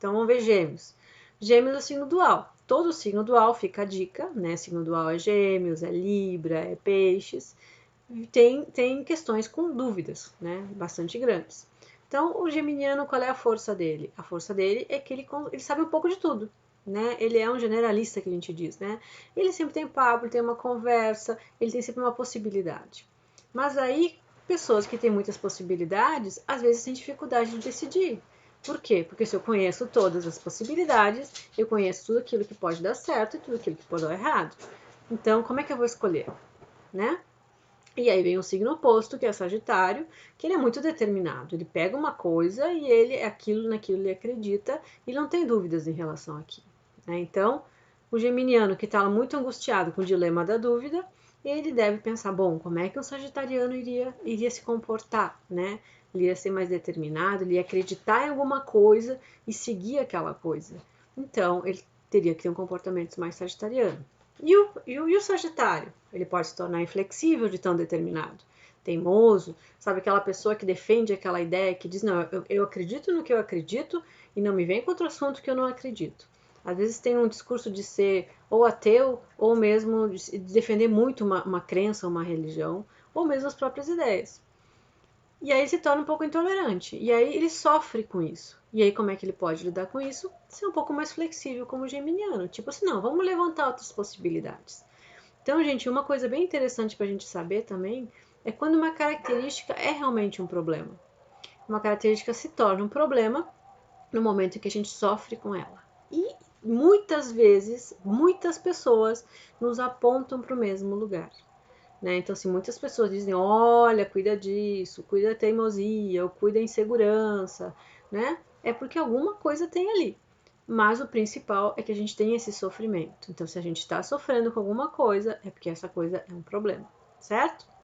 Então, vamos ver Gêmeos. Gêmeos é o signo dual. Todo signo dual, fica a dica, né? Signo dual é Gêmeos, é Libra, é Peixes. Tem questões com dúvidas, né? Bastante grandes. Então, o geminiano, qual é a força dele? A força dele é que ele sabe um pouco de tudo, né? Ele é um generalista, que a gente diz, né? Ele sempre tem papo, ele tem uma conversa, ele tem sempre uma possibilidade. Mas aí, pessoas que têm muitas possibilidades, às vezes têm dificuldade de decidir. Por quê? Porque se eu conheço todas as possibilidades, eu conheço tudo aquilo que pode dar certo e tudo aquilo que pode dar errado. Então, como é que eu vou escolher, né? E aí vem o signo oposto, que é Sagitário, que ele é muito determinado. Ele pega uma coisa e ele é naquilo ele acredita e não tem dúvidas em relação àquilo, né? Então, o geminiano que está muito angustiado com o dilema da dúvida, ele deve pensar, bom, como é que um sagitariano iria se comportar, né? Ele ia ser mais determinado, ele ia acreditar em alguma coisa e seguir aquela coisa. Então, ele teria que ter um comportamento mais sagitariano. E o Sagitário? Ele pode se tornar inflexível de tão determinado, teimoso, sabe, aquela pessoa que defende aquela ideia, que diz, não, eu acredito no que eu acredito e não me vem contra o assunto que eu não acredito. Às vezes tem um discurso de ser ou ateu, ou mesmo de defender muito uma crença, uma religião, ou mesmo as próprias ideias. E aí ele se torna um pouco intolerante. E aí ele sofre com isso. E aí como é que ele pode lidar com isso? Ser um pouco mais flexível como o geminiano. Tipo assim, não, vamos levantar outras possibilidades. Então, gente, uma coisa bem interessante para a gente saber também é quando uma característica é realmente um problema. Uma característica se torna um problema no momento em que a gente sofre com ela. E muitas vezes, muitas pessoas nos apontam para o mesmo lugar. Né? Então, assim, muitas pessoas dizem, olha, cuida disso, cuida da teimosia, ou cuida da insegurança, né? É porque alguma coisa tem ali. Mas o principal é que a gente tem esse sofrimento. Então, se a gente está sofrendo com alguma coisa, é porque essa coisa é um problema, certo?